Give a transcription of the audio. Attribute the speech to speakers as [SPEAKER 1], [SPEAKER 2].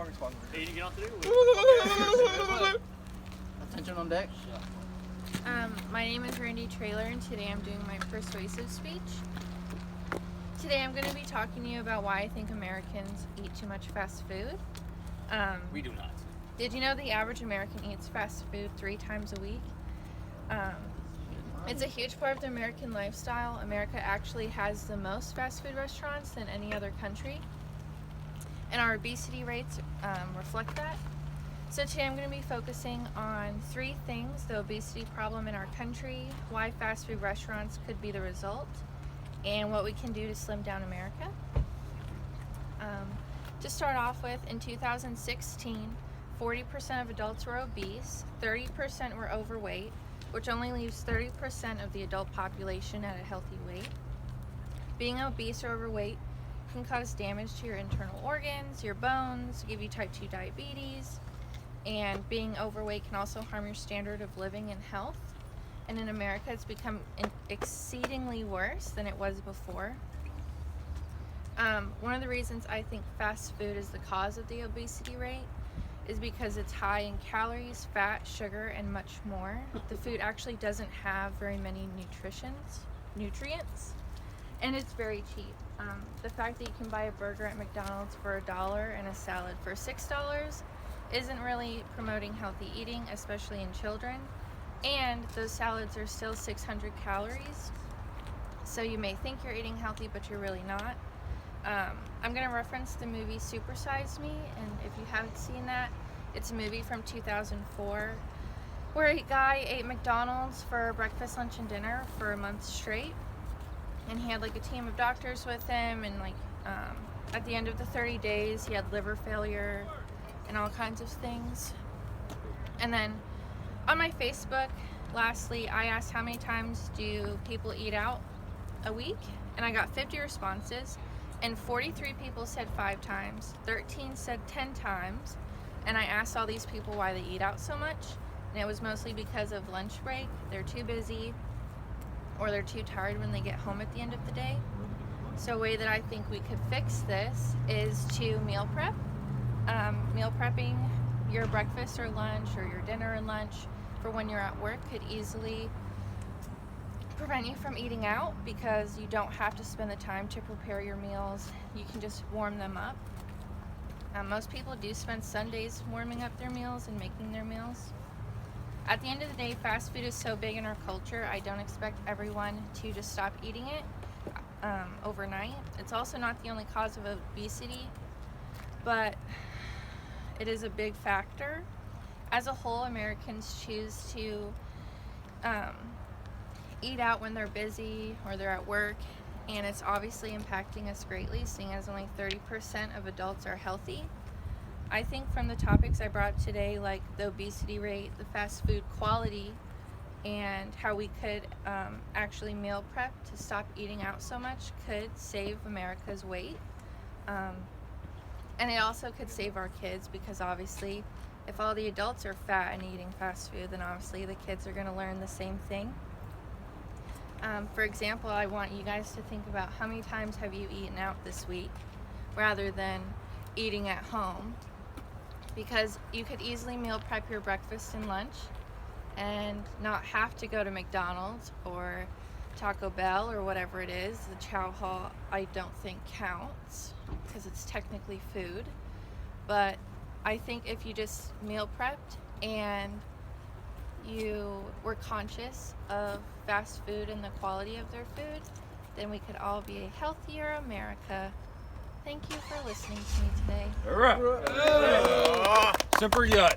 [SPEAKER 1] responsible.
[SPEAKER 2] Hey, you get on through?
[SPEAKER 1] Attention on deck.
[SPEAKER 3] My name is Randi Traylor, and today I'm doing my persuasive speech. Today I'm going to be talking to you about why I think Americans eat too much fast food.
[SPEAKER 2] We do not.
[SPEAKER 3] Did you know the average American eats fast food 3 times a week? It's a huge part of the American lifestyle. America actually has the most fast food restaurants than any other country, and our obesity rates reflect that. So today I'm going to be focusing on 3 things: the obesity problem in our country, why fast food restaurants could be the result, and what we can do to slim down America. To start off with, in 2016, 40% of adults were obese, 30% were overweight, which only leaves 30% of the adult population at a healthy weight. Being obese or overweight can cause damage to your internal organs, your bones, give you type 2 diabetes, and being overweight can also harm your standard of living and health. And in America, it's become exceedingly worse than it was before. One of the reasons I think fast food is the cause of the obesity rate is because it's high in calories, fat, sugar, and much more. The food actually doesn't have very many nutrients, and it's very cheap. The fact that you can buy a burger at McDonald's for $1 and a salad for $6 isn't really promoting healthy eating, especially in children. And those salads are still 600 calories. So you may think you're eating healthy, but you're really not. I'm going to reference the movie Super Size Me, and if you haven't seen that, it's a movie from 2004 where a guy ate McDonald's for breakfast, lunch, and dinner for a month straight. And he had like a team of doctors with him, and at the end of the 30 days, he had liver failure and all kinds of things. And then on my Facebook, lastly, I asked how many times do people eat out a week, and I got 50 responses, and 43 people said 5 times, 13 said 10 times, and I asked all these people why they eat out so much, and it was mostly because of lunch break. They're too busy, or they're too tired when they get home at the end of the day. So a way that I think we could fix this is to meal prep. Meal prepping your breakfast or lunch, or your dinner and lunch for when you're at work, could easily prevent you from eating out, because you don't have to spend the time to prepare your meals. You can just warm them up. Most people do spend Sundays warming up their meals and making their meals. At the end of the day, fast food is so big in our culture, I don't expect everyone to just stop eating it overnight. It's also not the only cause of obesity, but it is a big factor. As a whole, Americans choose to eat out when they're busy or they're at work, and it's obviously impacting us greatly, seeing as only 30% of adults are healthy. I think from the topics I brought today, like the obesity rate, the fast food quality, and how we could actually meal prep to stop eating out so much, could save America's weight. And it also could save our kids, because obviously if all the adults are fat and eating fast food, then obviously the kids are going to learn the same thing. For example, I want you guys to think about how many times have you eaten out this week rather than eating at home, because you could easily meal prep your breakfast and lunch and not have to go to McDonald's or Taco Bell or whatever it is. The chow hall I don't think counts because it's technically food, but I think if you just meal prepped and you were conscious of fast food and the quality of their food, then we could all be a healthier America. Thank you for listening to me today.
[SPEAKER 4] All right. Super Yut.